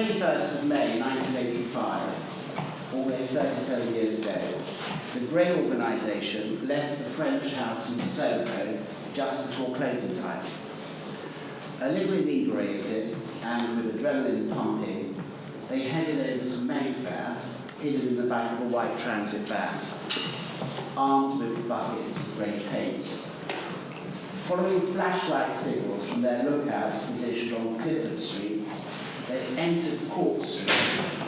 21st of May 1985, almost 37 years ago, the Grey organisation left the French house in Soho just before closing time. A little inebriated and with adrenaline pumping, they headed over to Mayfair, hidden in the back of a white transit van, armed with buckets of grey paint. Following flashlight signals from their lookouts positioned on Clifford Street, they entered Cork Street,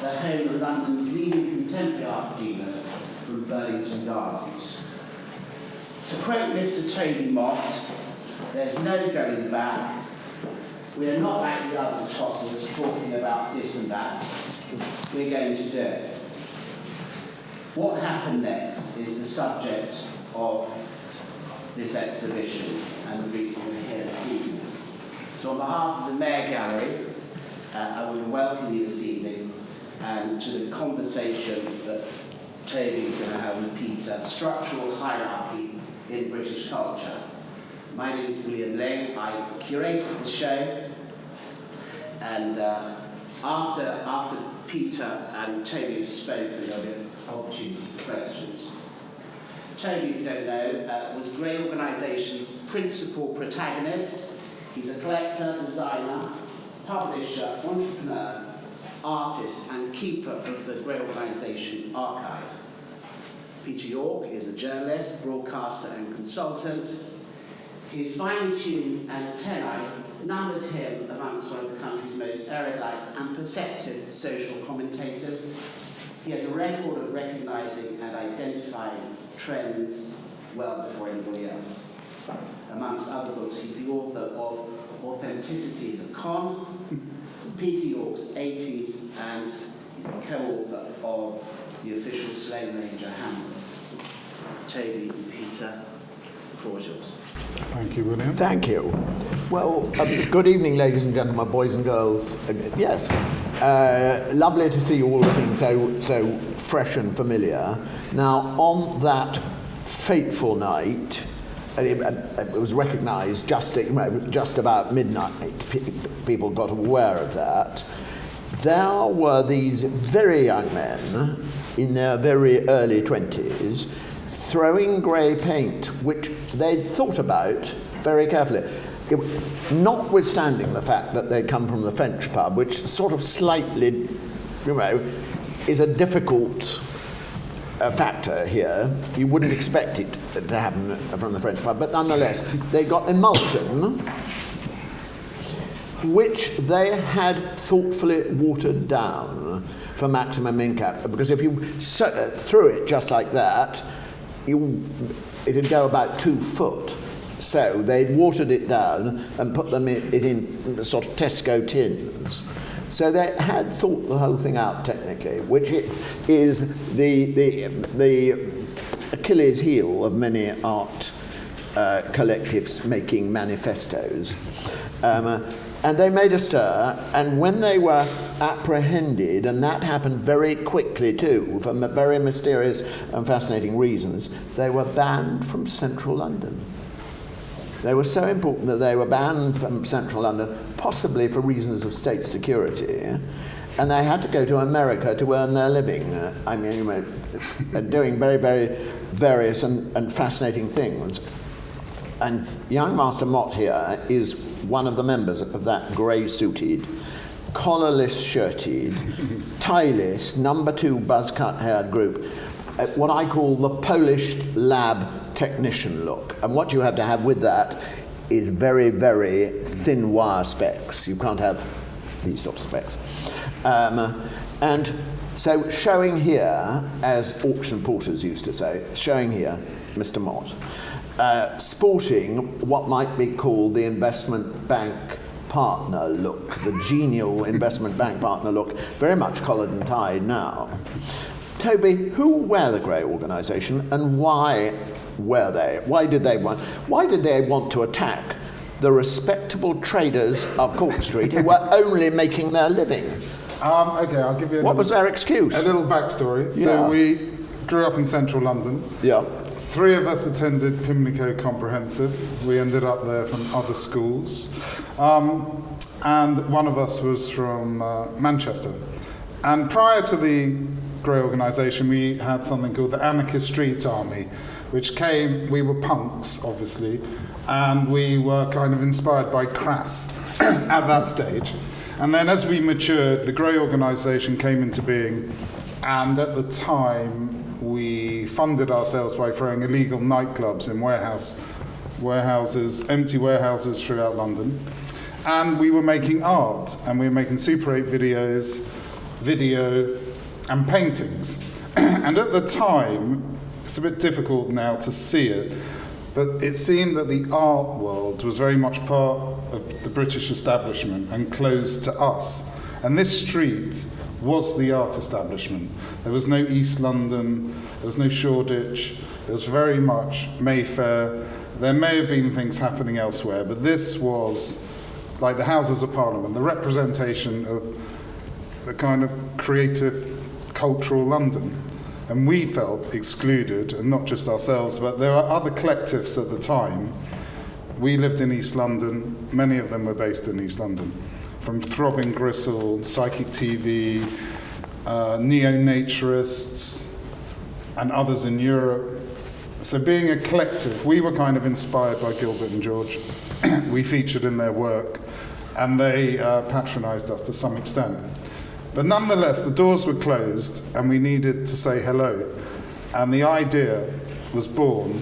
the home of London's leading contemporary art dealers from Burlington Gardens. To quote Mr. Toby Mott, "There's no going back. We are not like the other tossers talking about this and that. We're going to do it." What happened next is the subject of this exhibition and the reason we're here this evening. So on behalf of the Mayor Gallery, I want to welcome you this evening and to the conversation that Toby's going to have with Peter, Structural Hierarchy in British Culture. My name is William Lang. I curated the show, and after Peter and Toby have spoken, there'll be an opportunity for questions. Toby, if you don't know, was Grey Organisation's principal protagonist. He's a collector, designer, publisher, entrepreneur, artist, and keeper of the Grey Organisation archive. Peter York is a journalist, broadcaster, and consultant. His finely tuned antennae numbers him amongst one of the country's most erudite and perceptive social commentators. He has a record of recognising and identifying trends well before anybody else. Amongst other books, he's the author of Authenticities of Con, Peter York's 80s, and he's the co-author of The Official Slave Ranger Hamlet. Toby and Peter, the floor is yours. Thank you, William. Thank you. Well, good evening, ladies and gentlemen, boys and girls. Yes, lovely to see you all looking so fresh and familiar. Now, on that fateful night, it was recognised just about midnight. People got aware of that. There were these very young men in their very early 20s throwing grey paint, which they'd thought about very carefully, notwithstanding the fact that they'd come from the French pub, which sort of slightly, is a difficult factor here. You wouldn't expect it to happen from the French pub, but nonetheless, they got emulsion, which they had thoughtfully watered down for maximum impact, because if you threw it just like that, it'd go about 2 foot. So they'd watered it down and put them in sort of Tesco tins. So they had thought the whole thing out technically, which is the Achilles heel of many art collectives making manifestos. And they made a stir, and when they were apprehended, and that happened very quickly too, for very mysterious and fascinating reasons, they were banned from central London. They were so important that they were banned from central London, possibly for reasons of state security, and they had to go to America to earn their living. Doing very, very various and fascinating things. And young Master Mott here is one of the members of that grey-suited, collarless shirted, tieless, number 2 buzz-cut-haired group, what I call the polished lab technician look. And what you have to have with that is very, very thin wire specs. You can't have these sort of specs. And so showing here, as auction porters used to say, showing here, Mr. Mott, sporting what might be called the investment bank partner look, the genial investment bank partner look, very much collared and tied now. Toby, who were the Grey Organisation and why were they? Why did they want to attack the respectable traders of Cork Street who were only making their living? Okay, I'll give you What was their excuse? A little backstory. Yeah. So we grew up in central London. Yeah. 3 of us attended Pimlico Comprehensive. We ended up there from other schools. And one of us was from Manchester. And prior to the Grey organisation, we had something called the Anarchist Street Army, which came, we were punks, obviously, and we were kind of inspired by Crass at that stage. And then as we matured, the Grey organisation came into being, and at the time, we funded ourselves by throwing illegal nightclubs in warehouses, empty warehouses throughout London. And we were making art, and we were making Super 8 videos, video, and paintings. And at the time, it's a bit difficult now to see it, but it seemed that the art world was very much part of the British establishment and closed to us. And this street was the art establishment. There was no East London, there was no Shoreditch, it was very much Mayfair. There may have been things happening elsewhere, but this was like the Houses of Parliament, the representation of the kind of creative, cultural London. And we felt excluded, and not just ourselves, but there are other collectives at the time. We lived in East London, many of them were based in East London, from Throbbing Gristle, Psychic TV, neo-naturists, and others in Europe. So being a collective, we were kind of inspired by Gilbert and George. We featured in their work, and they patronised us to some extent. But nonetheless, the doors were closed, and we needed to say hello. And the idea was born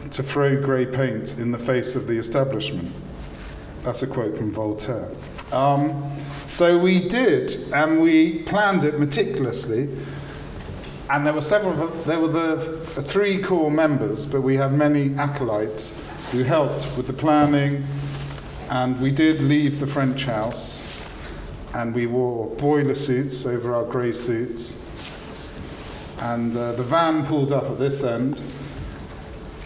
to throw grey paint in the face of the establishment. That's a quote from Voltaire. So we did, and we planned it meticulously. And there were the 3 core members, but we had many acolytes who helped with the planning. And we did leave the French house, and we wore boiler suits over our grey suits. And the van pulled up at this end,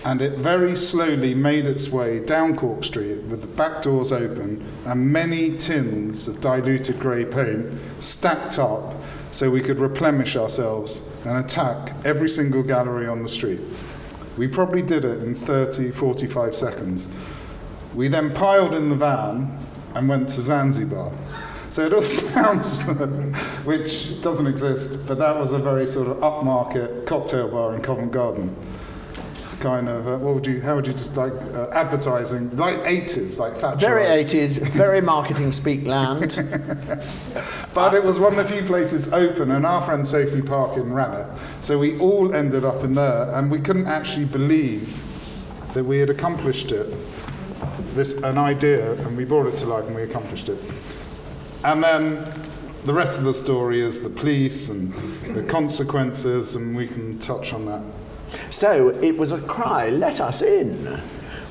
and it very slowly made its way down Cork Street with the back doors open and many tins of diluted grey paint stacked up so we could replenish ourselves and attack every single gallery on the street. We probably did it in 30, 45 seconds. We then piled in the van and went to Zanzibar. So it all sounds, which doesn't exist, but that was a very sort of upmarket cocktail bar in Covent Garden. Kind of, how would you just like advertising, like 80s, like Thatcher. Very 80s, very marketing speak land. But it was one of the few places open, and our friend Sophie Parkin ran it. So we all ended up in there, and we couldn't actually believe that we had accomplished it. An idea, and we brought it to life, and we accomplished it. And then the rest of the story is the police and the consequences, and we can touch on that. So it was a cry, let us in.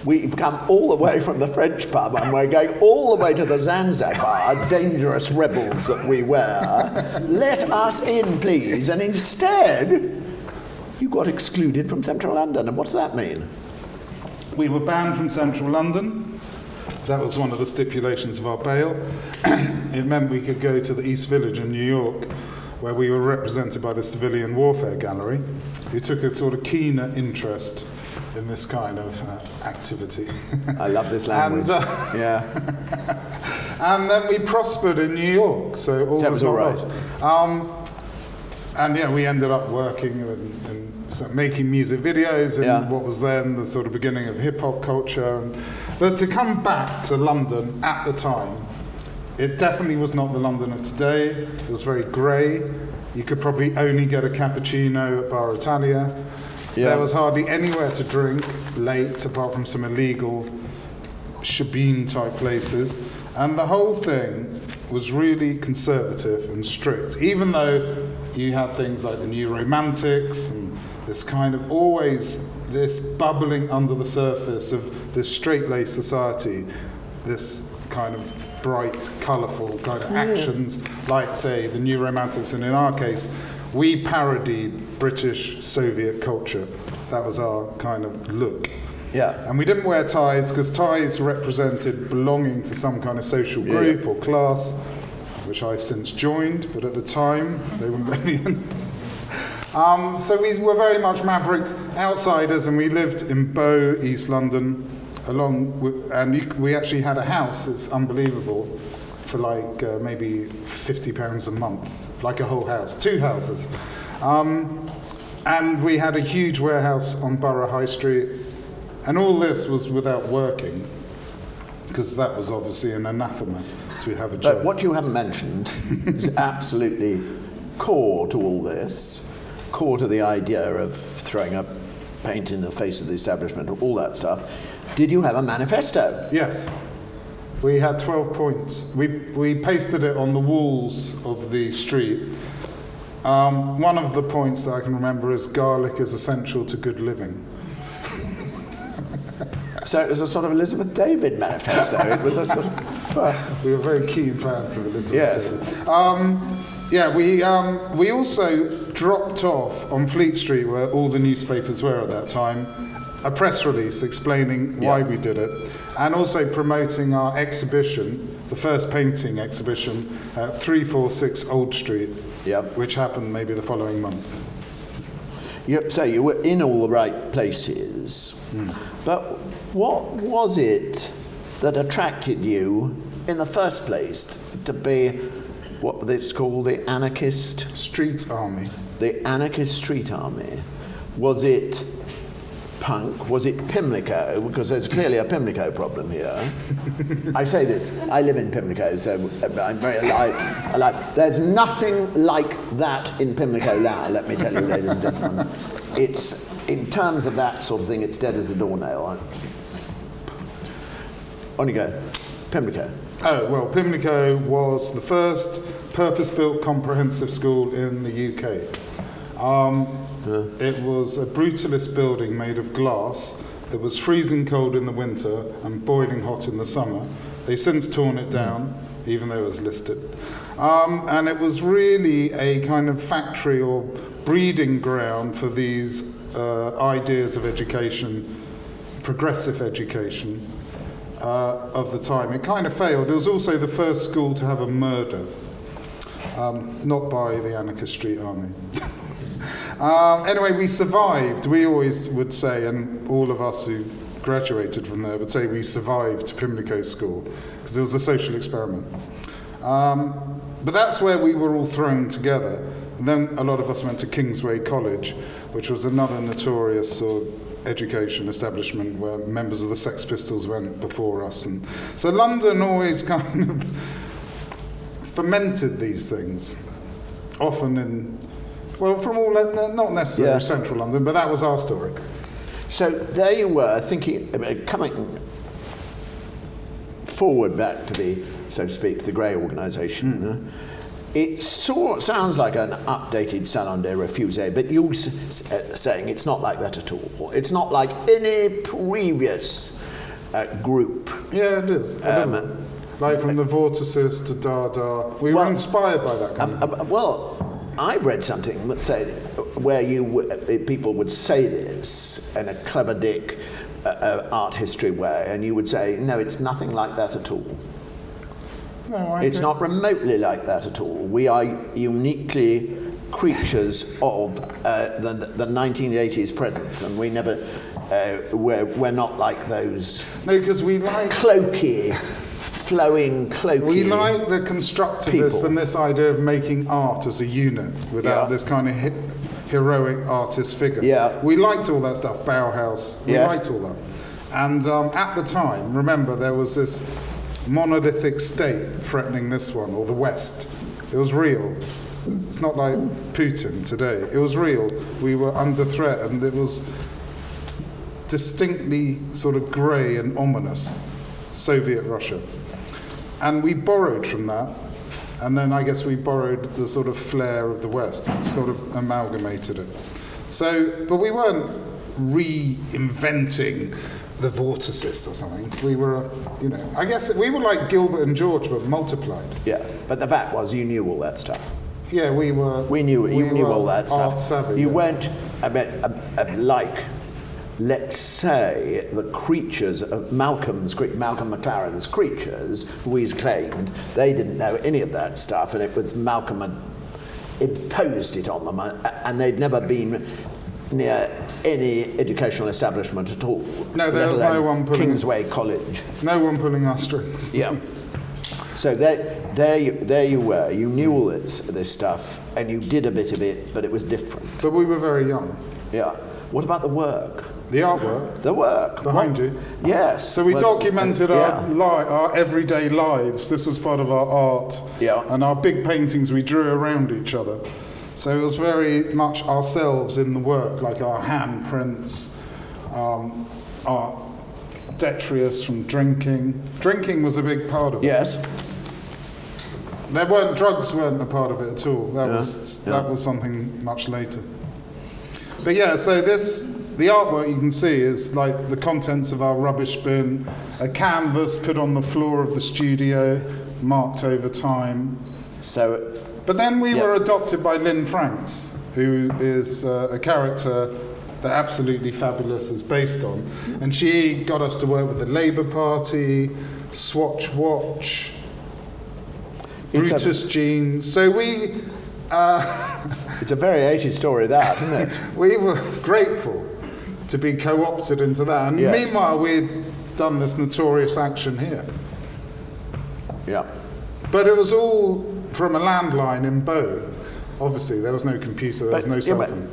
We've come all the way from the French pub and we're going all the way to the Zanzibar, dangerous rebels that we were. Let us in, please. And instead, you got excluded from Central London. And what's that mean? We were banned from Central London. That was one of the stipulations of our bail. It meant we could go to the East Village in New York, where we were represented by the Civilian Warfare Gallery, who took a sort of keener interest in this kind of activity. I love this language. Yeah. And then we prospered in New York, so all was all right. And yeah, we ended up working and making music videos in what was then the sort of beginning of hip-hop culture. But to come back to London at the time, it definitely was not the London of today. It was very grey. You could probably only get a cappuccino at Bar Italia. Yeah. There was hardly anywhere to drink late, apart from some illegal shebeen-type places. And the whole thing was really conservative and strict, even though you had things like the New Romantics and this kind of always this bubbling under the surface of this straight-laced society, this kind of bright, colourful kind of actions, like, say, the New Romantics, and in our case, we parodied British Soviet culture. That was our kind of look. Yeah. And we didn't wear ties, because ties represented belonging to some kind of social group or class, which I've since joined, but at the time, they wouldn't let me in. So we were very much mavericks, outsiders, and we lived in Bow, East London, we actually had a house, it's unbelievable, for like maybe £50 a month, like a whole house, 2 houses. And we had a huge warehouse on Borough High Street, and all this was without working, because that was obviously an anathema to have a job. But what you haven't mentioned is absolutely core to all this, core to the idea of throwing up paint in the face of the establishment, all that stuff. Did you have a manifesto? Yes. We had 12 points. We pasted it on the walls of the street. One of the points that I can remember is garlic is essential to good living. So it was a sort of Elizabeth David manifesto. It was a sort of... We were very keen fans of Elizabeth Yes. David. We also dropped off on Fleet Street, where all the newspapers were at that time, a press release explaining why we did it, and also promoting our exhibition, the first painting exhibition, at 346 Old Street, which happened maybe the following month. Yep, so you were in all the right places. But what was it that attracted you in the first place to be what it's called the anarchist street army? The anarchist street army. Was it punk? Was it Pimlico? Because there's clearly a Pimlico problem here. I say this, I live in Pimlico, so I'm very alive. There's nothing like that in Pimlico now, let me tell you, ladies and gentlemen. It's, in terms of that sort of thing, it's dead as a doornail. On you go. Pimlico. Oh, well, Pimlico was the first purpose-built comprehensive school in the UK. It was a brutalist building made of glass. It was freezing cold in the winter and boiling hot in the summer. They've since torn it down, even though it was listed. And it was really a kind of factory or breeding ground for these ideas of education, progressive education of the time. It kind of failed. It was also the first school to have a murder, not by the anarchist street army. Anyway, we survived. We always would say, and all of us who graduated from there would say we survived Pimlico School, because it was a social experiment. But that's where we were all thrown together. And then a lot of us went to Kingsway College, which was another notorious sort of education establishment where members of the Sex Pistols went before us. And so London always kind of fermented these things, often in, well, from all, not necessarily central London, but that was our story. So there you were, thinking, coming forward back to the, so to speak, the Grey organisation. It sounds like an updated Salon de Refusé, but you're saying it's not like that at all. It's not like any previous group. Yeah, it is. Like from the Vortices to Dada. We were inspired by that kind of thing. Well, I read something that said where people would say this in a clever dick art history way, and you would say, no, it's nothing like that at all. No, it's not remotely like that at all. We are uniquely creatures of the 1980s present, and we never, we're not like those. No, because we like cloaky. We like the constructivists people. And this idea of making art as a unit without this kind of heroic artist figure. Yeah. We liked all that stuff, Bauhaus, we liked all that. And at the time, remember, there was this monolithic state threatening this one, or the West. It was real. It's not like Putin today. It was real. We were under threat, and it was distinctly sort of grey and ominous, Soviet Russia. And we borrowed from that, and then I guess we borrowed the sort of flair of the West and sort of amalgamated it. So, but we weren't reinventing the Vortices or something. We were, I guess we were like Gilbert and George, but multiplied. Yeah, but the fact was you knew all that stuff. Yeah, we were. You knew all that stuff. Art savvy. You weren't, like, let's say, the creatures of Malcolm McLaren's creatures, who he's claimed, they didn't know any of that stuff, and it was Malcolm had imposed it on them, and they'd never been near any educational establishment at all. No, there was no one pulling... Kingsway College. No one pulling our strings. Yeah. So there you were. You knew all this stuff, and you did a bit of it, but it was different. But we were very young. Yeah. What about the work? The artwork? The work. Behind you? Yes. So we documented our everyday lives. This was part of our art. Yeah. And our big paintings we drew around each other. So it was very much ourselves in the work, like our handprints, our detritus from drinking. Drinking was a big part of it. Yes. Drugs weren't a part of it at all. That was something much later. But yeah, so the artwork you can see is like the contents of our rubbish bin, a canvas put on the floor of the studio, marked over time. So, but then we were adopted by Lynn Franks, who is a character that Absolutely Fabulous is based on, and she got us to work with the Labour Party, Swatch Watch, Brutus Jeans. So we. It's a very 80s story, that, isn't it? We were grateful to be co-opted into that. And meanwhile, we'd done this notorious action here. Yeah. But it was all from a landline in Bow. Obviously, there was no computer, there was no cell phone.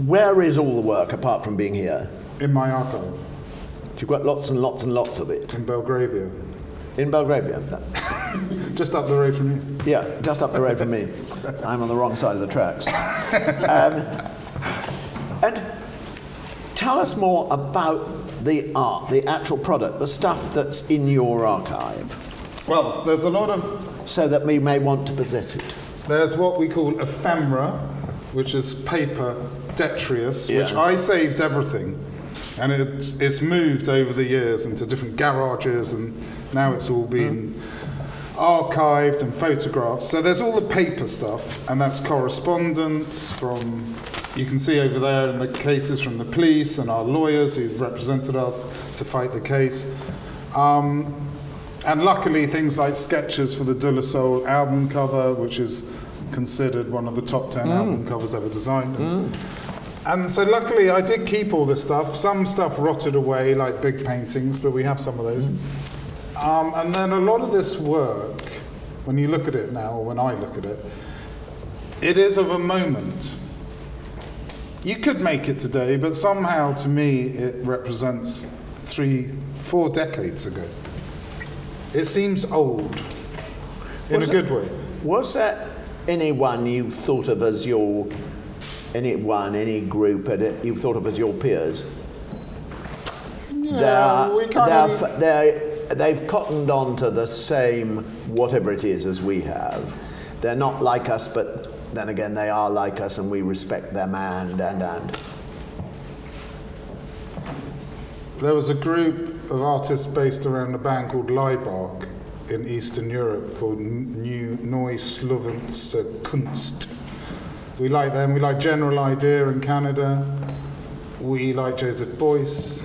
Where is all the work, apart from being here? In my archive. You've got lots and lots and lots of it. In Belgravia. In Belgravia? Just up the road from you. Yeah, just up the road from me. I'm on the wrong side of the tracks. And tell us more about the art, the actual product, the stuff that's in your archive. Well, there's a lot of... So that we may want to possess it. There's what we call ephemera, which is paper detritus, which I saved everything. And it's moved over the years into different garages, and now it's all been archived and photographed. So there's all the paper stuff, and that's correspondence from, you can see over there in the cases from the police and our lawyers who represented us to fight the case. And luckily things like sketches for the De La Soul album cover, which is considered one of the top 10 album covers ever designed. And so luckily I did keep all this stuff. Some stuff rotted away, like big paintings, but we have some of those. And then a lot of this work, when you look at it now, or when I look at it, it is of a moment. You could make it today, but somehow to me it represents 3-4 decades ago. It seems old, in a good way. Was there anyone you thought of as your... any group you thought of as your peers? Yeah, they've cottoned on to the same whatever it is as we have. They're not like us, but then again they are like us, and we respect them and. There was a group of artists based around a band called Leibach in Eastern Europe called Neue Slovense Kunst. We like them. We like General Idea in Canada. We like Joseph Beuys.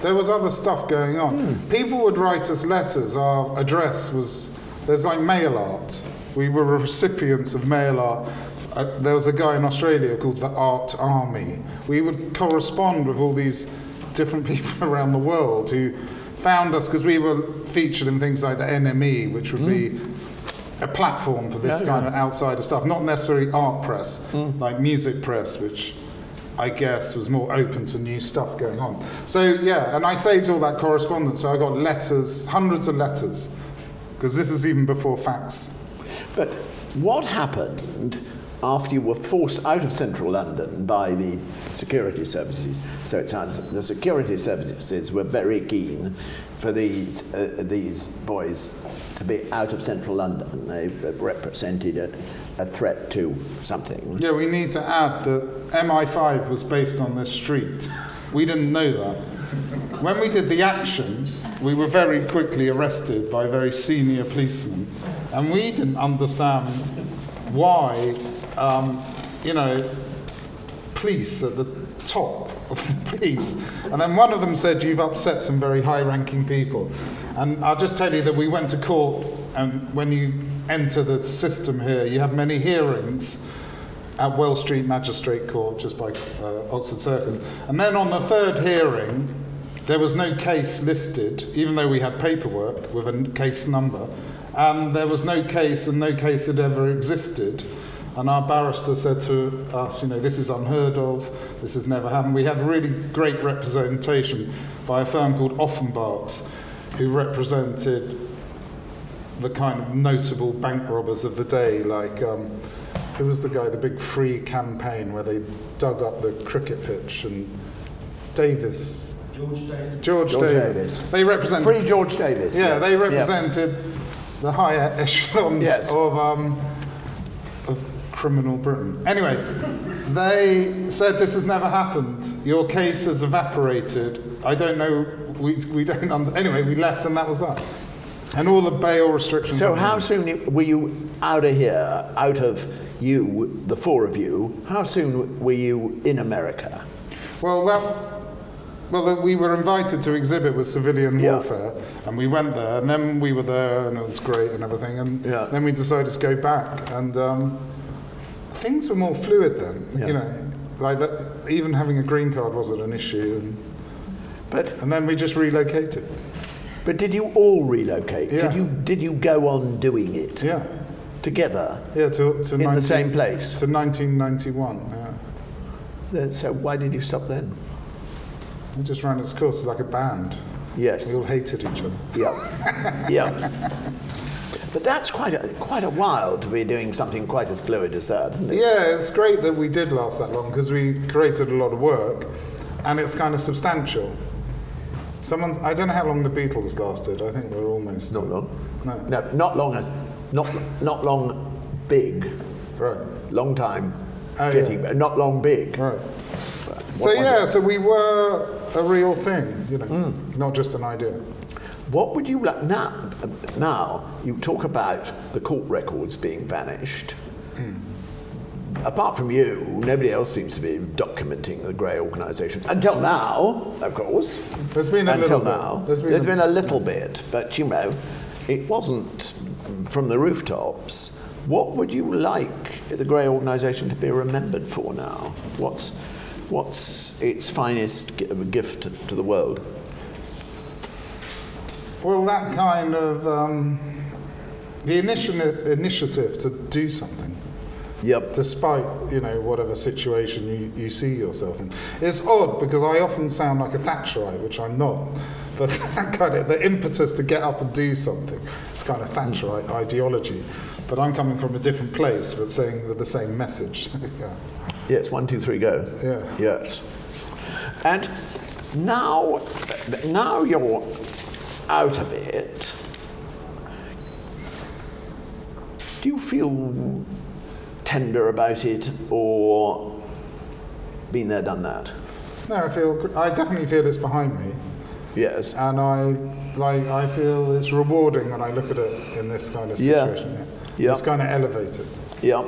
There was other stuff going on. People would write us letters. Our address was, there's like mail art. We were recipients of mail art. There was a guy in Australia called the Art Army. We would correspond with all these different people around the world who found us because we were featured in things like the NME, which would be a platform for this kind of outsider stuff, not necessarily art press, like music press, which I guess was more open to new stuff going on. So and I saved all that correspondence, so I got letters, hundreds of letters, because this is even before fax. But what happened after you were forced out of central London by the security services? So it sounds the security services were very keen for these boys to be out of central London. They represented a threat to something. Yeah, we need to add that MI5 was based on this street. We didn't know that. When we did the action, we were very quickly arrested by very senior policemen, and we didn't understand why, police at the top of the piece. And then one of them said, "You've upset some very high-ranking people." And I'll just tell you that we went to court, and when you enter the system here, you have many hearings at Wells Street Magistrate Court, just by Oxford Circus. And then on the third hearing, there was no case listed, even though we had paperwork with a case number, and there was no case, and no case had ever existed. And our barrister said to us, this is unheard of, this has never happened. We had really great representation by a firm called Offenbach's, who represented the kind of notable bank robbers of the day, like, who was the guy, the big Free campaign where they dug up the cricket pitch, and Davis. George Davis. They represented... Free George Davis. Yeah, yes. they represented the higher echelons of criminal Britain. Anyway, they said, "This has never happened. Your case has evaporated. I don't know, we don't... Anyway, we left, and that was that. And all the bail restrictions... So how soon were you out of here, out of you, the four of you, how soon were you in America? Well, we were invited to exhibit with Civilian Warfare, and we went there, and then we were there, and it was great and everything, and then we decided to go back, and things were more fluid then, like that. Even having a green card wasn't an issue, and then we just relocated. But did you all relocate? Yeah. Did you go on doing it? Yeah. Together? Yeah, to in the same place? To 1991, yeah. So why did you stop then? We just ran its course like a band. Yes. We all hated each other. Yeah. But that's quite a while to be doing something quite as fluid as that, isn't it? Yeah, it's great that we did last that long, because we created a lot of work, and it's kind of substantial. I don't know how long the Beatles lasted. I think we're almost... Not long. No, not long. Not long big. Right. Long time. Yeah. Not long big. Right. So we were a real thing, not just an idea. What would you like now? You talk about the court records being vanished. Apart from you, nobody else seems to be documenting the Grey organisation until now. Of course, there's been a little bit. There's been a little bit, but it wasn't from the rooftops. What would you like the Grey organisation to be remembered for now? What's its finest gift to the world? Well, that kind of the initiative to do something. Yep. Despite whatever situation you see yourself in. It's odd because I often sound like a Thatcherite, which I'm not. But that kind of the impetus to get up and do something, it's kind of Thatcherite ideology. But I'm coming from a different place, but saying with the same message. Yeah. Yes, 1, 2, 3, go. Yeah. Yes. And now you're out of it. Do you feel tender about it, or been there, done that? No, I definitely feel it's behind me. Yes. And I feel it's rewarding when I look at it in this kind of situation. Yeah. It's kind of elevated. Yeah.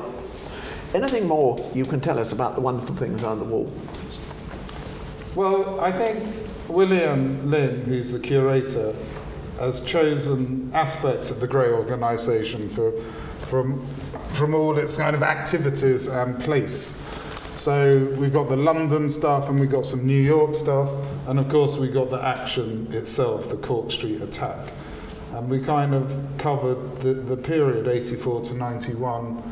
Anything more you can tell us about the wonderful things around the wall? Well, I think William Lynn, who's the curator, has chosen aspects of the Grey organisation from all its kind of activities and place. So we've got the London stuff, and we've got some New York stuff, and of course we've got the action itself, the Cork Street attack. And we kind of covered the period 84 to 91,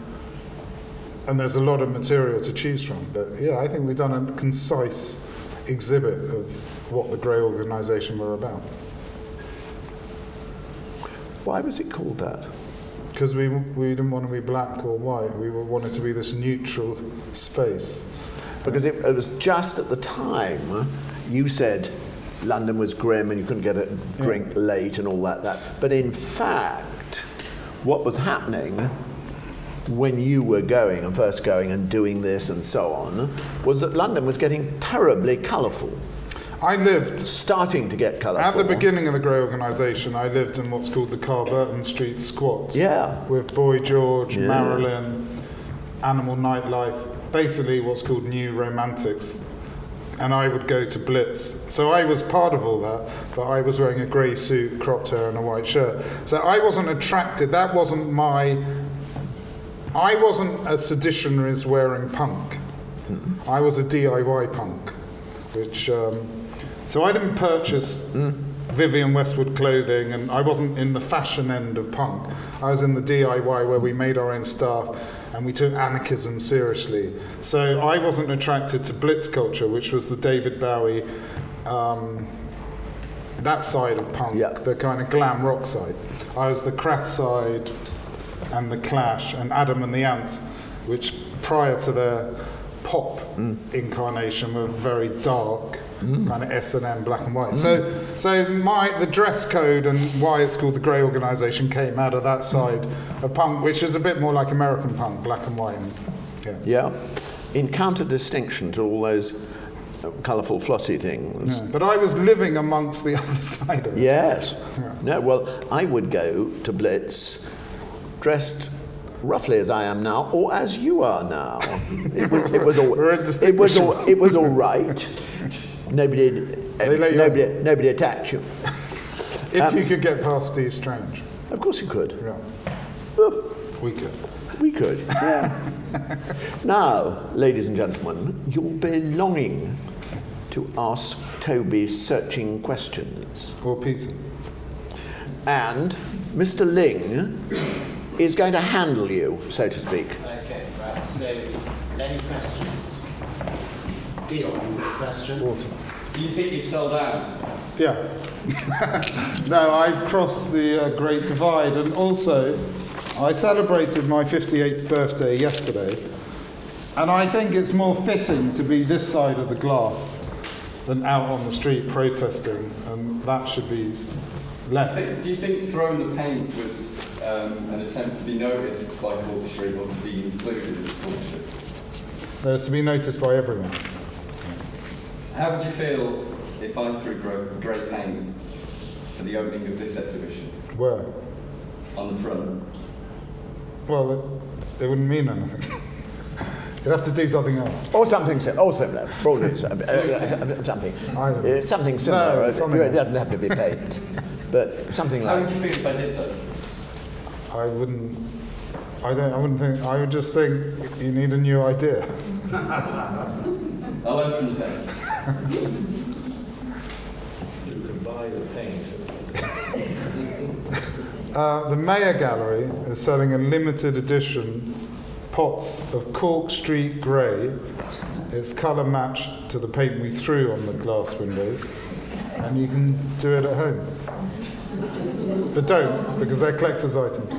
and there's a lot of material to choose from. But yeah, I think we've done a concise exhibit of what the Grey organisation were about. Why was it called that? Because we didn't want to be black or white. We wanted to be this neutral space. Because it was just at the time you said London was grim and you couldn't get a drink late and all that. But in fact, what was happening when you were going and first going and doing this and so on was that London was getting terribly colourful. I lived... Starting to get colourful. At the beginning of the Grey organisation, I lived in what's called the Carburton Street squats. Yeah. With Boy George, Marilyn, Animal Nightlife, basically what's called New Romantics and I would go to Blitz. So I was part of all that, but I was wearing a grey suit, cropped hair and a white shirt. So I wasn't attracted, I wasn't as seditionary as wearing punk. I was a DIY punk, which, so I didn't purchase Vivienne Westwood clothing, and I wasn't in the fashion end of punk. I was in the DIY where we made our own stuff and we took anarchism seriously. So I wasn't attracted to Blitz culture, which was the David Bowie, that side of punk, the kind of glam rock side. I was the Crass side and the Clash and Adam and the Ants, which prior to their pop incarnation were very dark, kind of S&M, black and white. So the dress code and why it's called the Grey Organisation came out of that side of punk, which is a bit more like American punk, black and white. And, in counter-distinction to all those colourful flossy things. Yeah. But I was living amongst the other side of it. Yes. Yeah. No, well, I would go to Blitz dressed roughly as I am now, or as you are now. It was all right. Nobody attacked you. If you could get past Steve Strange. Of course you could. Yeah. We could. We could, yeah. Now, ladies and gentlemen, you're belonging to ask Toby searching questions. Or Peter. And Mr. Ling is going to handle you, so to speak. Okay, right. So, any questions? Dion, question? Water. Do you think you've sold out? Yeah. No, I crossed the Great Divide, and also I celebrated my 58th birthday yesterday, and I think it's more fitting to be this side of the glass than out on the street protesting, and that should be left. Do you think throwing the paint was an attempt to be noticed by Cork Street or to be included in Cork Street? There's to be noticed by everyone. How would you feel if I threw grey paint for the opening of this exhibition? Where? On the front. Well, it wouldn't mean anything. You'd have to do something else. Or something similar. Probably something. Something similar. No, something it doesn't have to be paint. But something How like... would you feel if I did that? I wouldn't think, I would just think you need a new idea. I'll learn from the best. You can buy the paint. The Mayer Gallery is selling a limited edition pots of Cork Street grey. It's colour matched to the paint we threw on the glass windows, and you can do it at home. But don't, because they're collector's items.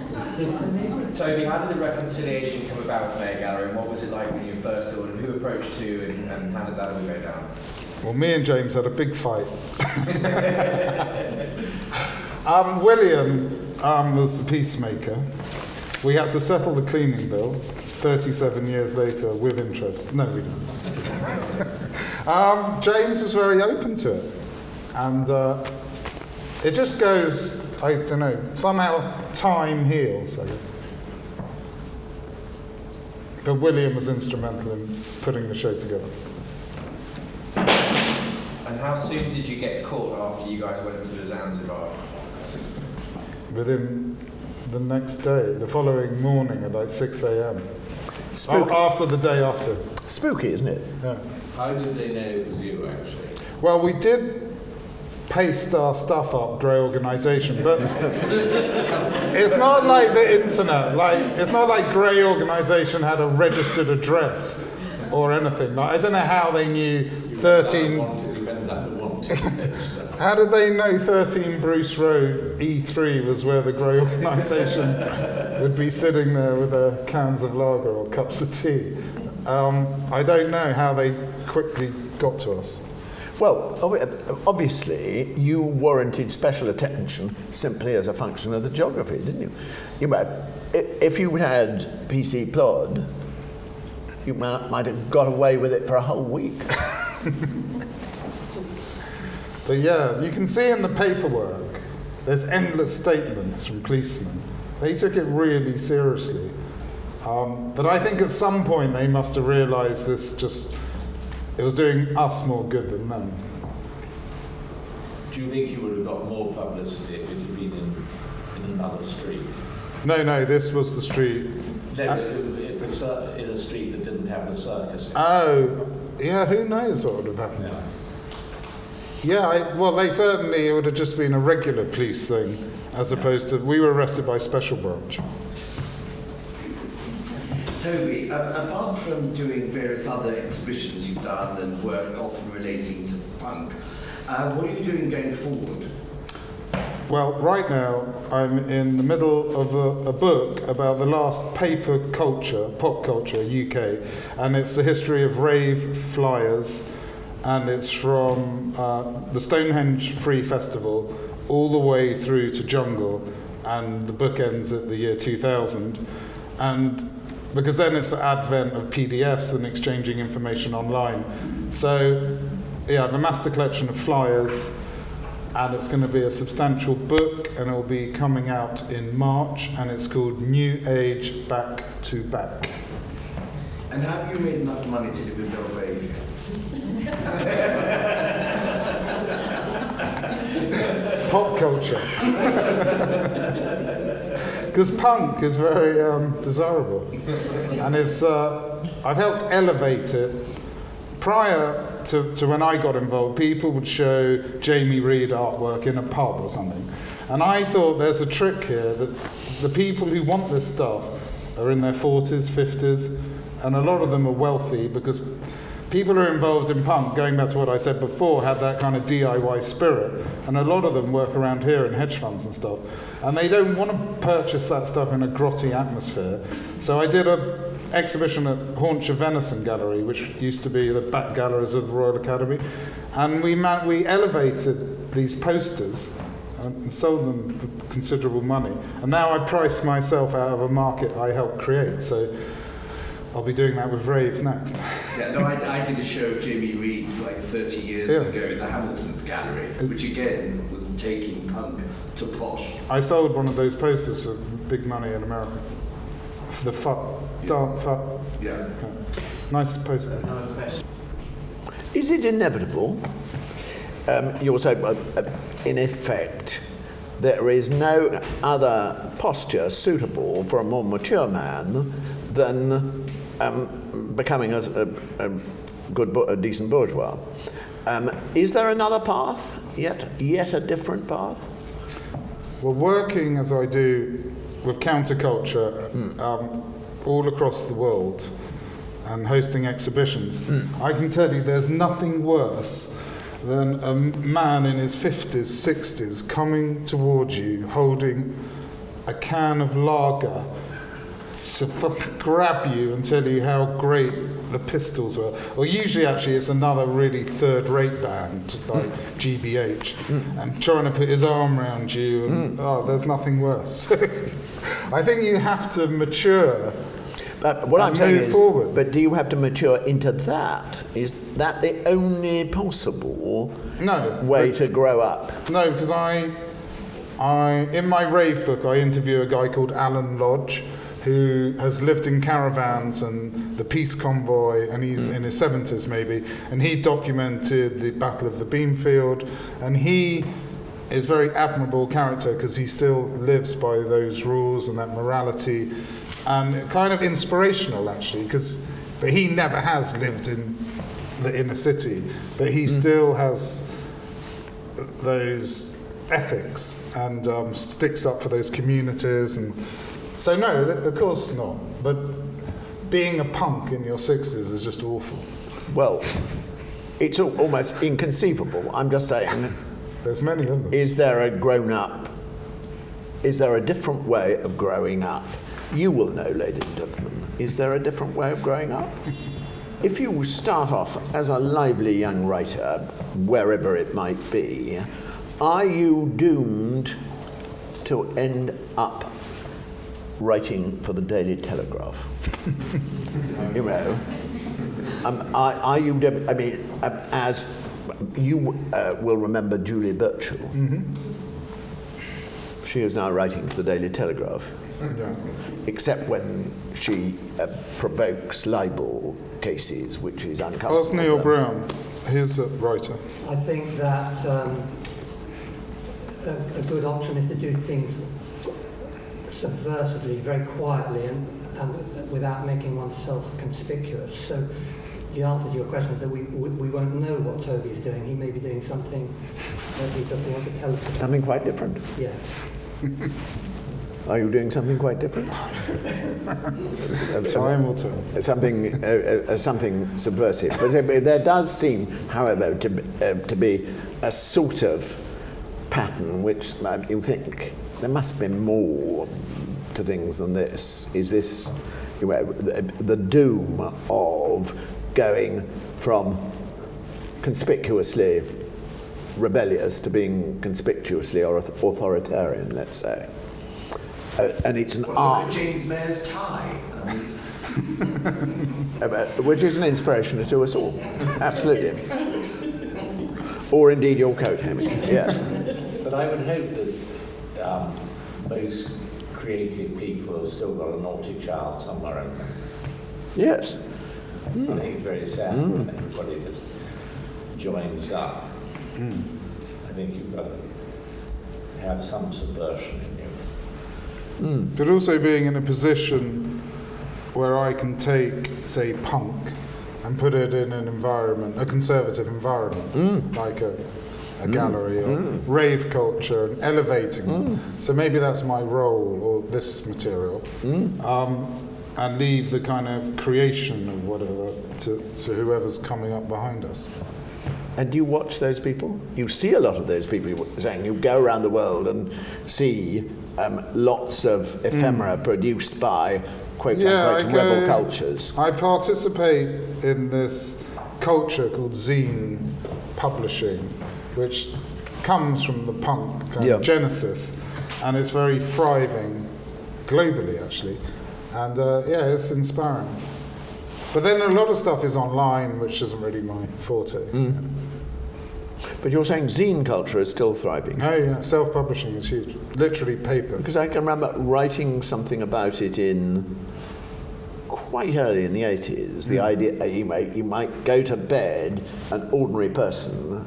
Toby, how did the reconciliation come about with Mayer Gallery, and what was it like when you first ordered? Who approached who, and how did that all go down? Well, me and James had a big fight. William was the peacemaker. We had to settle the cleaning bill 37 years later with interest. No, we didn't. James was very open to it. And it just goes, I don't know, somehow time heals, I guess. But William was instrumental in putting the show together. And how soon did you get caught after you guys went to the Zanzibar? Within the next day, the following morning at like 6 a.m. Spooky. After the day after. Spooky, isn't it? Yeah. How did they know it was you, actually? Well, we did paste our stuff up, Grey Organisation, but it's not like the internet. It's not like Grey Organisation had a registered address or anything. I don't know how they knew 13... How did they know 13 Bruce Road E3 was where the Grey Organisation would be sitting there with their cans of lager or cups of tea? I don't know how they quickly got to us. Well, obviously, you warranted special attention simply as a function of the geography, didn't you? If you had PC Plod, you might have got away with it for a whole week. But yeah, you can see in the paperwork, there's endless statements from policemen. They took it really seriously. But I think at some point they must have realised this just it was doing us more good than them. Do you think you would have got more publicity if it had been in another street? No, this was the street. No, in a street that didn't have the circus. Oh, yeah, who knows what would have happened? Yeah, well, it would have just been a regular police thing, as opposed to, we were arrested by special branch. Toby, apart from doing various other exhibitions you've done and work often relating to punk, what are you doing going forward? Well, right now, I'm in the middle of a book about the last paper culture, pop culture, UK, and it's the history of rave flyers, and it's from the Stonehenge Free Festival all the way through to Jungle, and the book ends at the year 2000, and because then it's the advent of PDFs and exchanging information online. So, yeah, I've amassed a collection of flyers, and it's going to be a substantial book, and it will be coming out in March, and it's called New Age Back to Back. And have you made enough money to live in Belgrade? Pop culture. Because punk is very desirable. And it's I've helped elevate it. Prior to when I got involved, people would show Jamie Reed artwork in a pub or something. And I thought there's a trick here, that the people who want this stuff are in their 40s, 50s, and a lot of them are wealthy, because people who are involved in punk, going back to what I said before, have that kind of DIY spirit, and a lot of them work around here in hedge funds and stuff, and they don't want to purchase that stuff in a grotty atmosphere. So I did an exhibition at Haunch of Venison Gallery, which used to be the back galleries of the Royal Academy, and we elevated these posters and sold them for considerable money, and now I price myself out of a market I helped create, so I'll be doing that with Rave next. Yeah, no, I did a show of Jamie Reed like 30 years ago in the Hamilton's Gallery, which again was taking punk to posh. I sold one of those posters for big money in America. For the dark fuck. Yeah. Nice poster. Is it inevitable? You also, in effect, there is no other posture suitable for a more mature man than becoming a decent bourgeois. Is there another path, yet a different path? Well, working as I do with counterculture all across the world and hosting exhibitions, I can tell you there's nothing worse than a man in his 50s, 60s coming towards you holding a can of lager to fucking grab you and tell you how great the Pistols were. Or usually actually it's another really third-rate band like GBH and trying to put his arm around you and there's nothing worse. I think you have to mature. But what I'm saying is, forward. But do you have to mature into that? Is that the only possible way to grow up? No, because I in my rave book I interview a guy called Alan Lodge, who has lived in caravans and the peace convoy, and he's in his 70s maybe, and he documented the Battle of the Beanfield, and he is a very admirable character because he still lives by those rules and that morality, and kind of inspirational actually, but he never has lived in the inner city, but he still has those ethics and sticks up for those communities. And so no, of course not. But being a punk in your 60s is just awful. Well, it's almost inconceivable. I'm just saying. There's many of them. Is there a different way of growing up? You will know, ladies and gentlemen. Is there a different way of growing up? If you start off as a lively young writer, wherever it might be, are you doomed to end up writing for the Daily Telegraph? You know, are you? I mean, as you will remember, Julia Birchall. Mm-hmm. She is now writing for the Daily Telegraph. Yeah. except when she provokes libel cases, which is uncomfortable. Ask Neil Brown. He's a writer. I think that a good option is to do things subversively, very quietly, and without making oneself conspicuous. So the answer to your question is that we won't know what Toby's doing. He may be doing something that he doesn't want to tell us about. Something quite different. Yeah. Are you doing something quite different? Time will tell. Something subversive. But there does seem, however, to be a sort of pattern which you think there must be more to things than this. Is this the doom of going from conspicuously rebellious to being conspicuously authoritarian, let's say? And it's an art. Look at James Mayer's tie. Which is an inspiration to us all. Absolutely. Or indeed your coat, Hemi. Yes. But I would hope that most creative people have still got a naughty child somewhere in them. Yes. I think it's very sad when everybody just joins up. I think you've got to have some subversion in you. But also being in a position where I can take, say, punk and put it in an environment, a conservative environment, like a gallery or rave culture, and elevating. So maybe that's my role, or this material, and leave the kind of creation of whatever to whoever's coming up behind us. And do you watch those people? You see a lot of those people, you were saying. You go around the world and see lots of ephemera produced by quote-unquote rebel cultures. I participate in this culture called zine publishing, which comes from the punk kind of genesis, and it's very thriving globally, actually. And it's inspiring. But then a lot of stuff is online, which isn't really my forte. But you're saying zine culture is still thriving? Oh yeah, self-publishing is huge. Literally paper. Because I can remember writing something about it in quite early in the 80s. The idea you might go to bed, an ordinary person,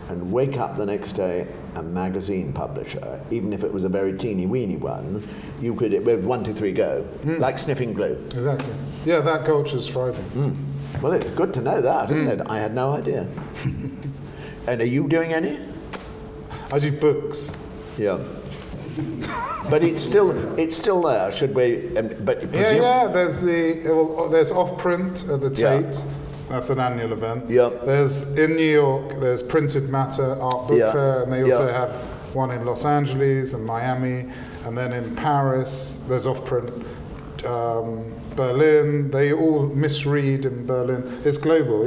and wake up the next day a magazine publisher, even if it was a very teeny-weeny one. You could, with 1, 2, 3, go, like sniffing glue. Exactly. Yeah, that culture's thriving. Well, it's good to know that, isn't it? I had no idea. And are you doing any? I do books. Yeah. But it's still there. Should we? But there's off print at the Tate. Yeah. That's an annual event. Yep. There's in New York. There's Printed Matter Art Book Fair, and they also have one in Los Angeles and Miami, and then in Paris there's off print. Berlin, they all misread in Berlin. It's global,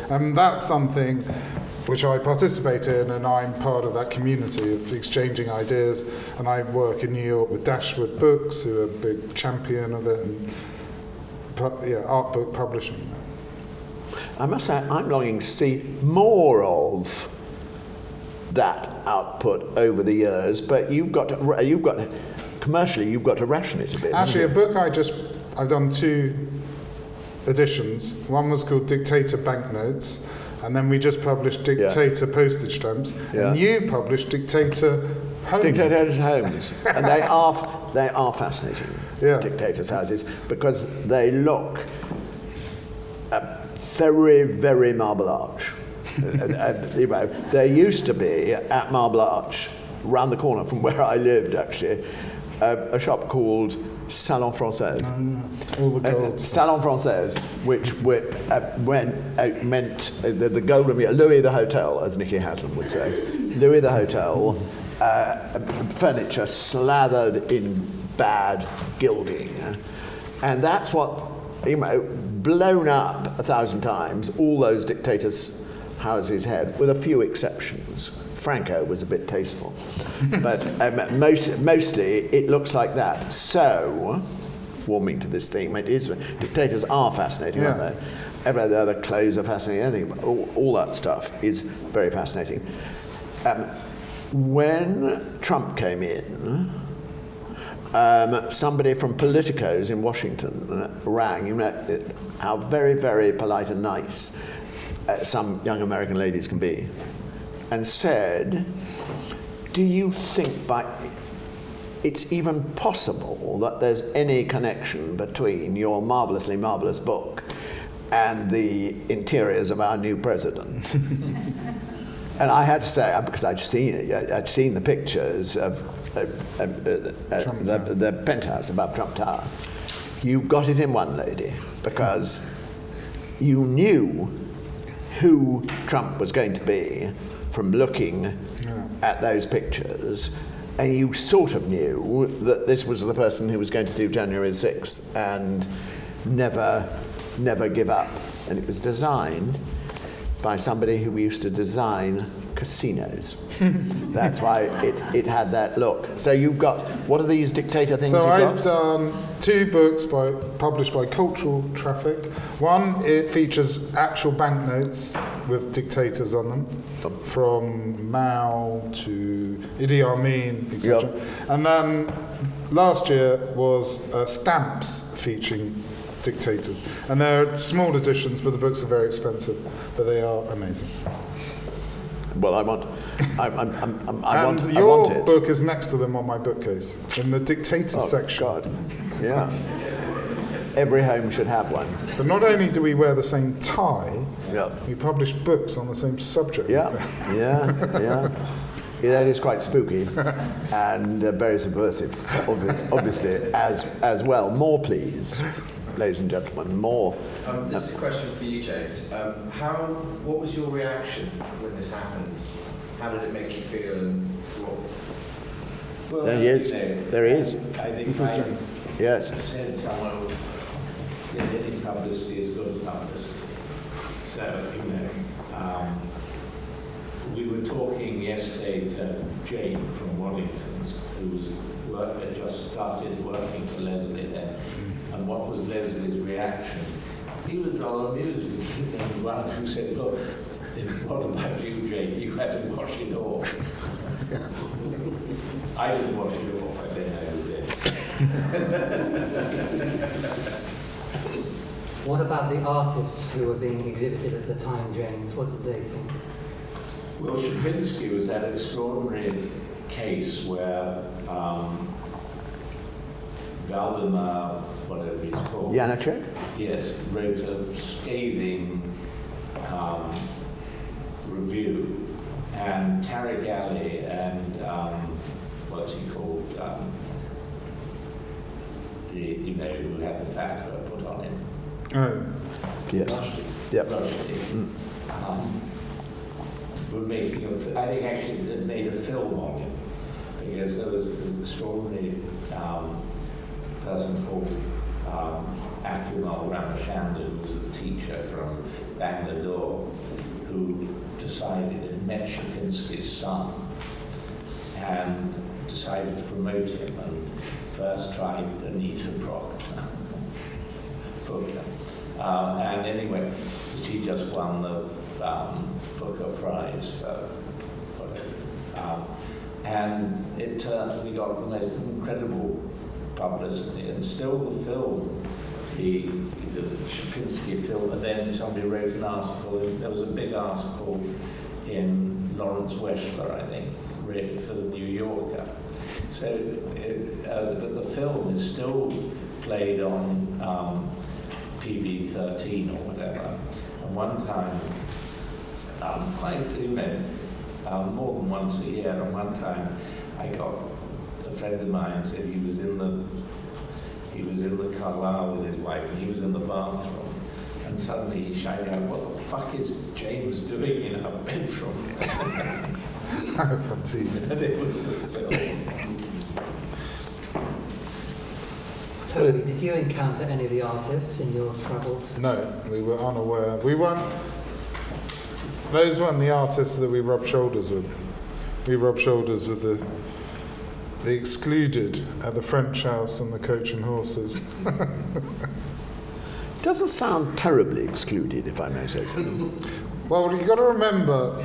and that's something which I participate in, and I'm part of that community of exchanging ideas. And I work in New York with Dashwood Books, who are a big champion of it, and art book publishing. I must say, I'm longing to see more of that output over the years. But commercially, you've got to ration it a bit. Actually, a book I've done 2 editions. One was called Dictator Banknotes, and then we just published Dictator postage stamps, and you published Dictator Homes. Dictator's homes, and they are fascinating. Dictators' houses, because they look very, very Marble Arch. There used to be at Marble Arch, round the corner from where I lived, actually, a shop called Salon Française. All the gold. Salon Française, which meant the golden Louis the Hotel, as Nicky Haslam would say. Louis the Hotel, furniture slathered in bad gilding. And that's what, blown up 1,000 times, all those dictators' houses had, with a few exceptions. Franco was a bit tasteful. But mostly it looks like that. So, warming to this theme, dictators are fascinating, aren't they? Every other clothes are fascinating, all that stuff is very fascinating. When Trump came in, somebody from Politicos in Washington rang. You know how very, very polite and nice some young American ladies can be, and said, do you think it's even possible that there's any connection between your marvellously marvellous book and the interiors of our new president? And I had to say, because I'd seen the pictures of the penthouse above Trump Tower. You got it in one, lady, because you knew who Trump was going to be from looking at those pictures, and you sort of knew that this was the person who was going to do January 6th and never give up. And it was designed by somebody who used to design casinos. That's why it had that look. So you've got, what are these dictator things you've got? I've done 2 books published by Cultural Traffic. One, it features actual banknotes with dictators on them, from Mao to Idi Amin, etc. Yep. And then last year was stamps featuring dictators. And they're small editions, but the books are very expensive, but they are amazing. Well, I want And your book is next to them on my bookcase, in the dictator section. God. Yeah. Every home should have one. So not only do we wear the same tie, Yeah. we publish books on the same subject. Yeah, yeah. Yeah, that is quite spooky and very subversive, obviously, as well. More, please, ladies and gentlemen, more. This is a question for you, James. What was your reaction when this happened? How did it make you feel? And what? Well, There he is. There he is. I think I Yes. said someone that any publicity is good publicity. So, we were talking yesterday to Jane from Wellington's, who had just started working for Leslie then. And what was Leslie's reaction? He was rather amused. And one of them said, look, what about you, Jane? You had to wash it off. I didn't wash it off, I don't know who did. What about the artists who were being exhibited at the time, James? What did they think? Well, Stravinsky was that extraordinary case where Valdemar, whatever he's called, Janacek? yes, wrote a scathing review, and Tariq Ali and what's he called, who had the fatwa put on him. Oh. Yes. Rushdie. Yep. Rushdie. Were making I think actually they made a film on him, because there was an extraordinary person called Akumal Ramachandran, who was a teacher from Bangalore, who decided to met Stravinsky's son and decided to promote him, and first tried Anita Brock. And anyway, she just won the Booker Prize for whatever. And we got the most incredible publicity, and still the film, the Stravinsky film, and then somebody wrote an article, there was a big article in Lawrence Weschler, I think, written for the New Yorker. So, but the film is still played on PB-13 or whatever. And one time, more than once a year, and one time I got a friend of mine said he was in the Carlisle with his wife, and he was in the bathroom, and suddenly he shouted out, "What the fuck is James doing in our bedroom?" And it was this film. Toby, did you encounter any of the artists in your travels? No, we were unaware. Those weren't the artists that we rubbed shoulders with. We rubbed shoulders with the excluded at the French House and the Coach and Horses. Doesn't sound terribly excluded, if I may say so. Well, you've got to remember,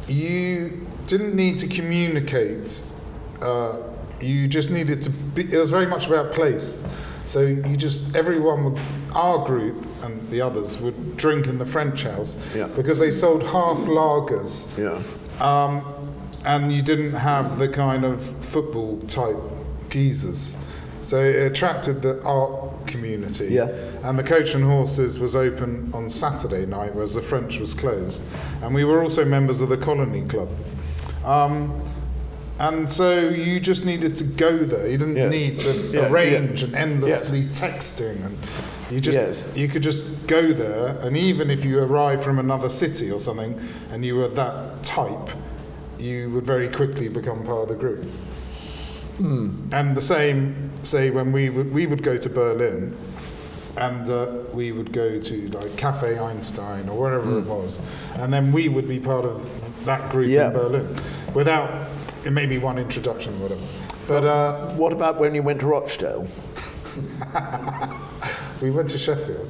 you didn't need to communicate you just needed to be, it was very much about place. So our group and the others would drink in the French house because they sold half lagers. And you didn't have the kind of football type geezers. So it attracted the art community. Yeah. And the Coach and Horses was open on Saturday night, whereas the French was closed. And we were also members of the Colony Club. And so you just needed to go there. You didn't need to arrange and endlessly texting. And you could just go there. And even if you arrived from another city or something, and you were that type, you would very quickly become part of the group. And the same, say, when we would go to Berlin, and we would go to like Cafe Einstein or wherever it was, and then we would be part of that group in Berlin, without maybe one introduction or whatever. But what about when you went to Rochdale? We went to Sheffield.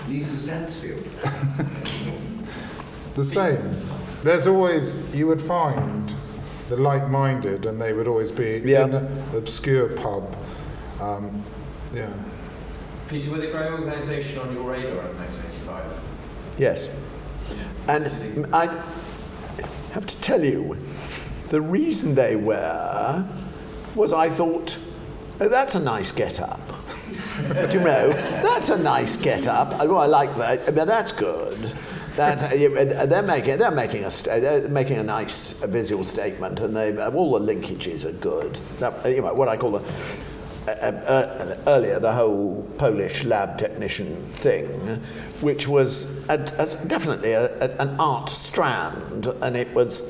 Leeds to Stansfield. The same. There's always, you would find the like-minded, and they would always be in an obscure pub. Peter, were the Grey organisation on your radar in 1985? Yes. And I have to tell you, the reason they were was I thought, oh, that's a nice get-up. Do you know, that's a nice get-up. Oh, I like that. But that's good. That they're making a nice visual statement, and all the linkages are good. What I call earlier the whole Polish lab technician thing, which was definitely an art strand, and it was.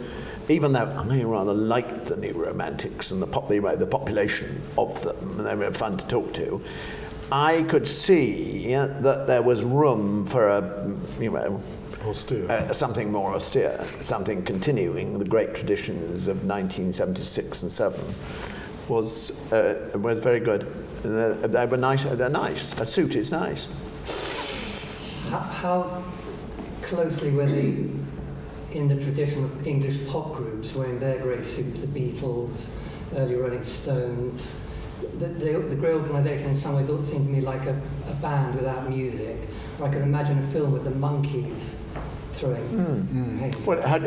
Even though I rather liked the New Romantics and the population of them, and they were fun to talk to, I could see that there was room for something more austere, something continuing the great traditions of 1976 and 7 was very good. They were nice. They're nice. A suit is nice. How closely were they in the tradition of English pop groups wearing their grey suits, the Beatles, early Rolling Stones? The Grey organisation in some ways seemed to me like a band without music. I could imagine a film with the Monkeys throwing hay.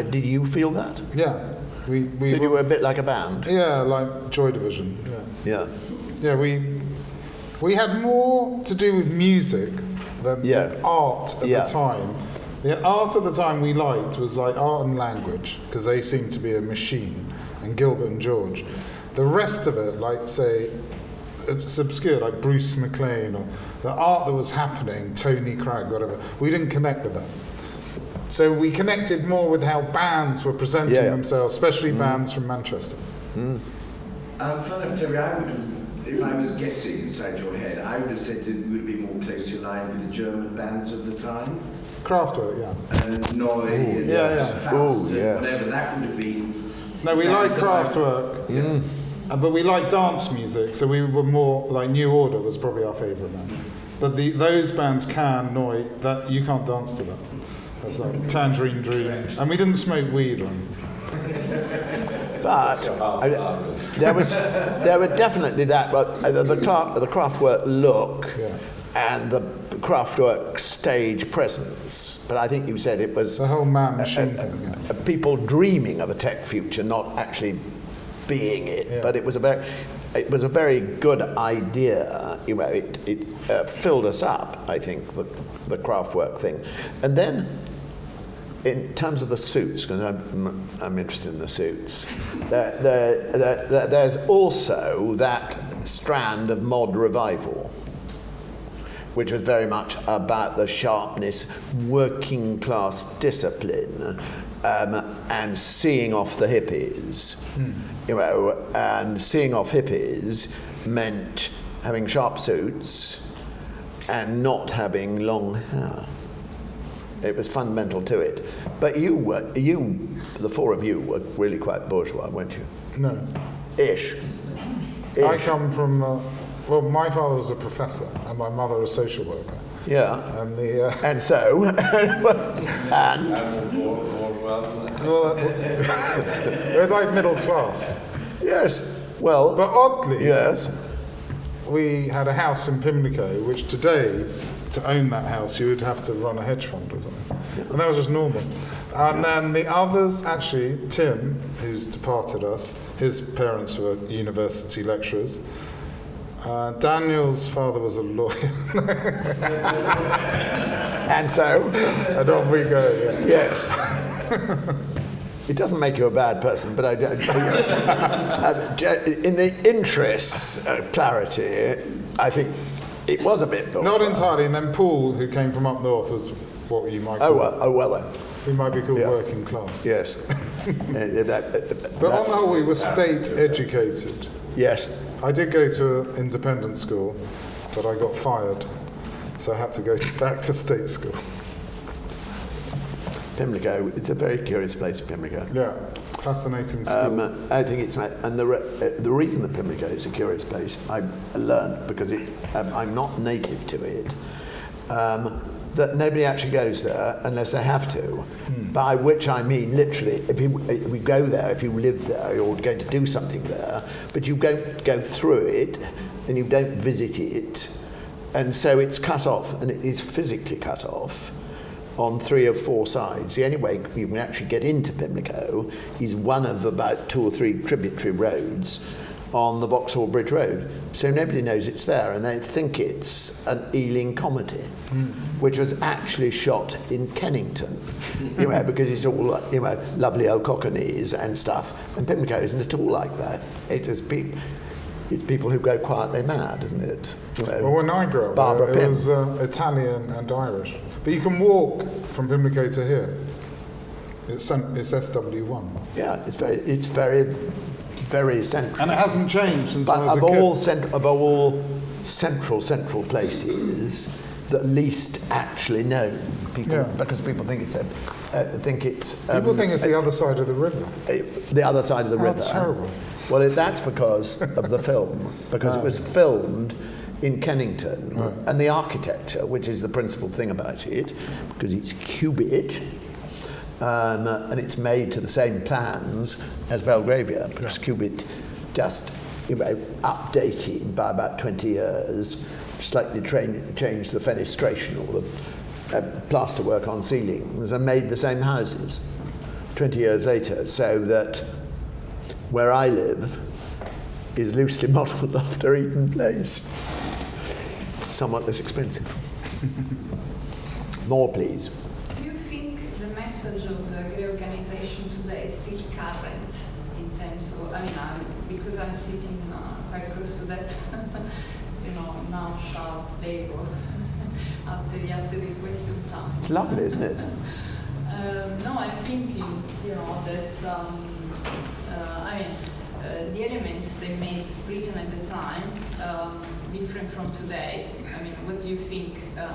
Did you feel that? Yeah. You were a bit like a band? Yeah, like Joy Division, Yeah. Yeah, we had more to do with music than art at the time. The art at the time we liked was like art and language, because they seemed to be a machine, and Gilbert and George. The rest of it, like, say, it's obscure, like Bruce McLean, or the art that was happening, Tony Cragg, whatever, we didn't connect with that. So we connected more with how bands were presenting themselves, especially bands from Manchester. Fun enough, Terry, if I was guessing inside your head, I would have said that it would be more closely aligned with the German bands of the time. Kraftwerk, Neu, Faust, whatever that would have been. No, we like Kraftwerk, but we like dance music, so we were more like New Order was probably our favourite band. But those bands Neu, that you can't dance to that. That's like Tangerine Dream, and we didn't smoke weed or anything. But there were definitely that. The Kraftwerk look and the Kraftwerk stage presence. But I think you said it was the whole man-machine thing. People dreaming of a tech future, not actually being it. Yeah. But it was a very good idea. It filled us up. I think the Kraftwerk thing, and then. In terms of the suits, because I'm interested in the suits, there's also that strand of mod revival, which was very much about the sharpness, working class discipline, and seeing off the hippies. And seeing off hippies meant having sharp suits and not having long hair. It was fundamental to it. But the four of you were really quite bourgeois, weren't you? No. Ish. I come from, my father was a professor and my mother a social worker. Yeah. And so? We're like middle class. Yes. Well, But oddly, yes. we had a house in Pimlico, which today, to own that house, you would have to run a hedge fund or something. And that was just normal. And then the others, actually, Tim, who's departed us, his parents were university lecturers. Daniel's father was a lawyer. And so? And on we go, yeah. Yes. It doesn't make you a bad person, but in the interests of clarity, I think it was a bit bourgeois. Not entirely. And then Paul, who came from up north, was what you might call... Oh, well then. He might be called Yeah. working class. Yes. But on the whole, we were state educated. Yes. I did go to an independent school, but I got fired. So I had to go back to state school. Pimlico, it's a very curious place, Pimlico. Yeah, fascinating school. I think it's, and the reason that Pimlico is a curious place, I learned because I'm not native to it, that nobody actually goes there unless they have to. By which I mean literally, if you go there, if you live there, you're going to do something there, but you don't go through it and you don't visit it, and so it's cut off, and it is physically cut off on 3 or 4 sides. The only way you can actually get into Pimlico is one of about 2 or 3 tributary roads on the Vauxhall Bridge Road. So nobody knows it's there, and they think it's an Ealing comedy, which was actually shot in Kennington, because it's all, lovely old cockneys and stuff. And Pimlico isn't at all like that. It's people who go quietly mad, isn't it? Well, when I grew up, Barbara it Pym. was Italian and Irish. But you can walk from Pimlico to here. It's SW1. Yeah, it's very, very central. And it hasn't changed since But I was a kid. of all central places, that least actually known people, because people think it's People think it's the other side of the river. the other side of the river. That's terrible. Well, that's because of the film, because it was filmed in Kennington, and the architecture, which is the principal thing about it, because it's cubit, and it's made to the same plans as Belgravia, because cubit just updated by about 20 years, slightly changed the fenestration or the plasterwork on ceilings, and made the same houses 20 years later, so that where I live is loosely modelled after Eaton Place. Somewhat less expensive. More, please. Do you think the message of the reorganization today is still current in terms of, because I'm sitting quite close to that, now sharp labor after yesterday's question time. It's lovely, isn't it? No, I'm thinking, that, the elements they made written at the time, different from today. What do you think? There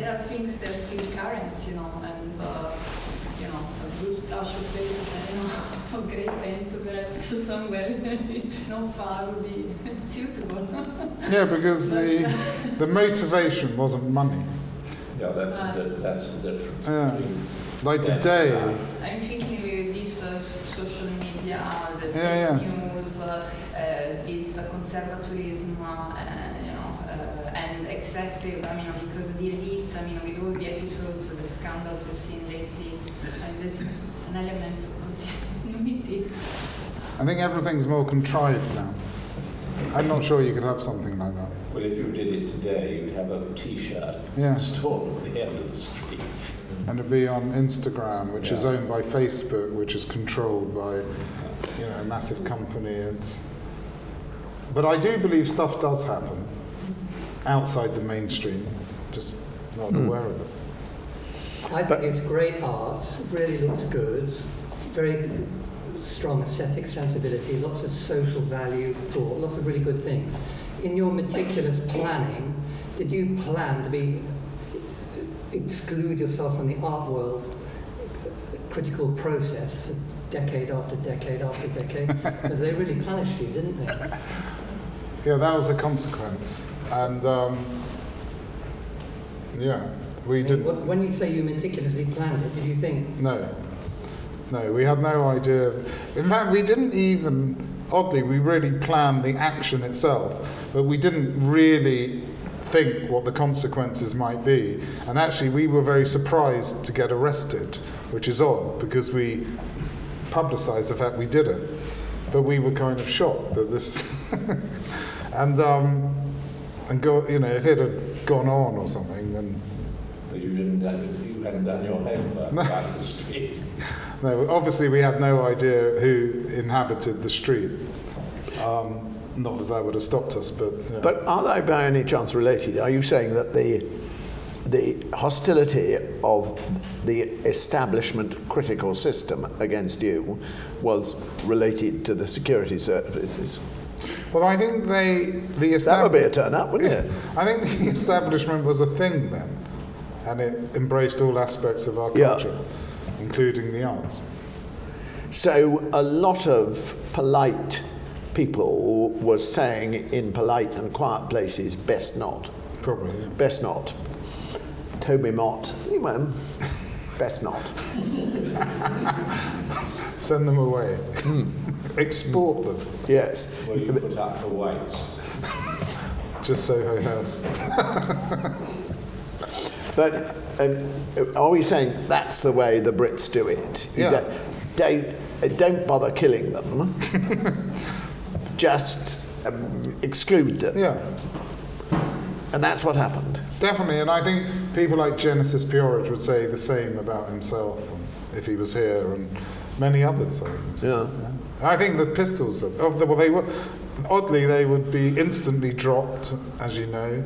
are things that are still current, and a blue splash of paper, a great paint perhaps somewhere not far would be suitable. Yeah, because the motivation wasn't money. Yeah, that's the difference. Yeah. Like today. I'm thinking with this social media, the news, this conservatism, and excessive, because the elite, with all the episodes, the scandals we've seen lately, and there's an element of continuity. I think everything's more contrived now. I'm not sure you could have something like that. Well, if you did it today, you'd have a T-shirt stored at the end of the street. And it'd be on Instagram, which is owned by Facebook, which is controlled by, a massive company. But I do believe stuff does happen outside the mainstream, just not aware of it. I think it's great art, really looks good, very strong aesthetic sensibility, lots of social value, thought, lots of really good things. In your meticulous planning, did you plan to exclude yourself from the art world critical process, decade after decade after decade? Because they really punished you, didn't they? Yeah, that was a consequence. And, we didn't. When you say you meticulously planned it, did you think... No. No, we had no idea. In fact, we didn't even, oddly, we really planned the action itself, but we didn't really think what the consequences might be. And actually, we were very surprised to get arrested, which is odd, because we publicised the fact we did it. But we were kind of shocked that this... and go, you know, if it had gone on or something, then... But you hadn't done your homework about the street. No, obviously we had no idea who inhabited the street. Not that that would have stopped us, but... Yeah. But are they by any chance related? Are you saying that the hostility of the establishment critical system against you was related to the security services? Well, I think that would be a turn up, wouldn't it? I think the establishment was a thing then, and it embraced all aspects of our culture, including the arts. So a lot of polite people were saying in polite and quiet places, best not. Probably, yeah. Best not. Toby Mott, best not. Send them away. Export them. Yes. Well, you put up for weights. Just Soho House. But are we saying that's the way the Brits do it? Yeah. Don't bother killing them. Just exclude them. Yeah. And that's what happened. Definitely, and I think people like Genesis Peorage would say the same about himself if he was here, and many others, I think. Yeah. I think the Pistols, oddly, they would be instantly dropped, as you know.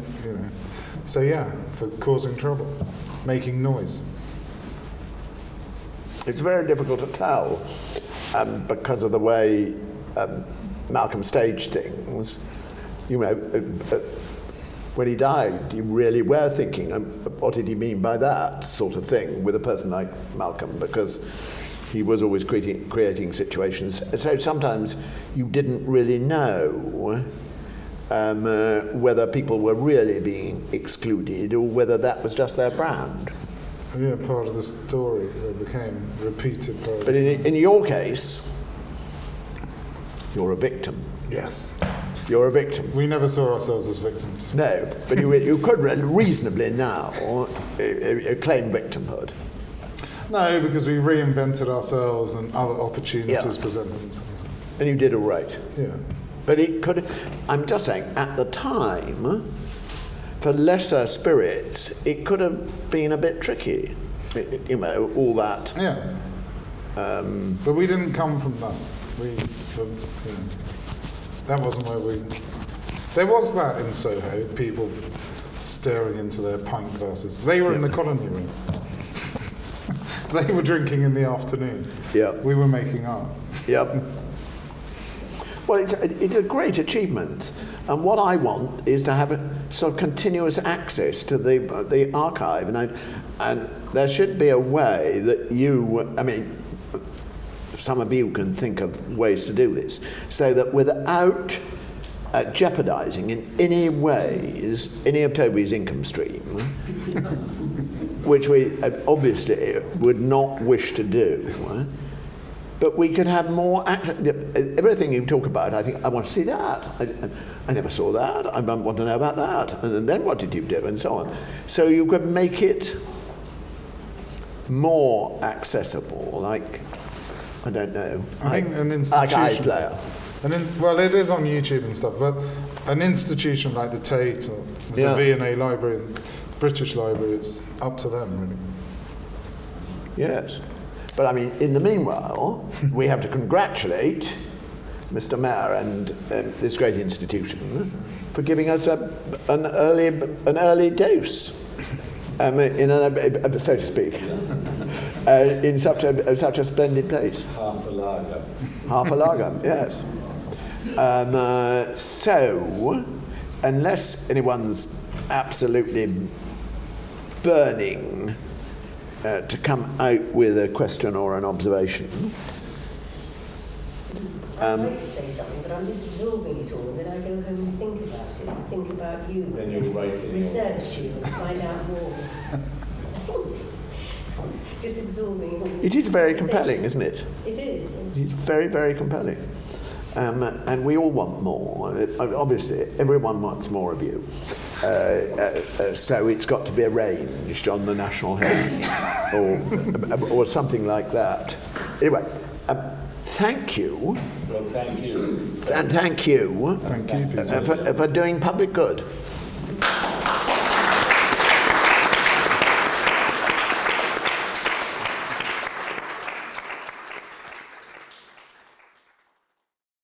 So yeah, for causing trouble, making noise. It's very difficult to tell because of the way Malcolm staged things. When he died, you really were thinking, what did he mean by that sort of thing with a person like Malcolm? Because he was always creating situations. So sometimes you didn't really know whether people were really being excluded or whether that was just their brand. Yeah, part of the story that became repeated. But in your case, you're a victim. Yes. You're a victim. We never saw ourselves as victims. No, but you could reasonably now claim victimhood. No, because we reinvented ourselves and other opportunities presented themselves. And you did all right. Yeah. But it could, I'm just saying, at the time, for lesser spirits, it could have been a bit tricky. All that. Yeah. But we didn't come from that. That wasn't where we... There was that in Soho, people staring into their pint glasses. They were in the colony room. They were drinking in the afternoon. Yeah. We were making art. Yep. Well, it's a great achievement. And what I want is to have a sort of continuous access to the archive. And there should be a way that some of you can think of ways to do this, so that without jeopardising in any ways any of Toby's income stream, which we obviously would not wish to do, but we could have more access. Everything you talk about, I think, I want to see that. I never saw that. I want to know about that. And then what did you do? And so on. So you could make it more accessible, like... I don't know. I think an institution... Like iPlayer. Well, it is on YouTube and stuff, but an institution like the Tate or the V&A Library and British Library, it's up to them, really. Yes. But, I mean, in the meanwhile, we have to congratulate Mr. Mayor and this great institution for giving us an early dose, so to speak. In such a splendid place. Half a lager. Half a lager, yes. So, unless anyone's absolutely burning to come out with a question or an observation. I'd like to say something, but I'm just absorbing it all, and then I go home and think about it, and think about you, Then you'll write it. research you, and find out more. just absorbing all the It is very conversation. compelling, isn't it? It is. It's very, very compelling. And we all want more. Obviously, everyone wants more of you. So it's got to be arranged on the National Health or something like that. Anyway, thank you. Well, thank you. And thank you Thank you, Peter. for doing public good.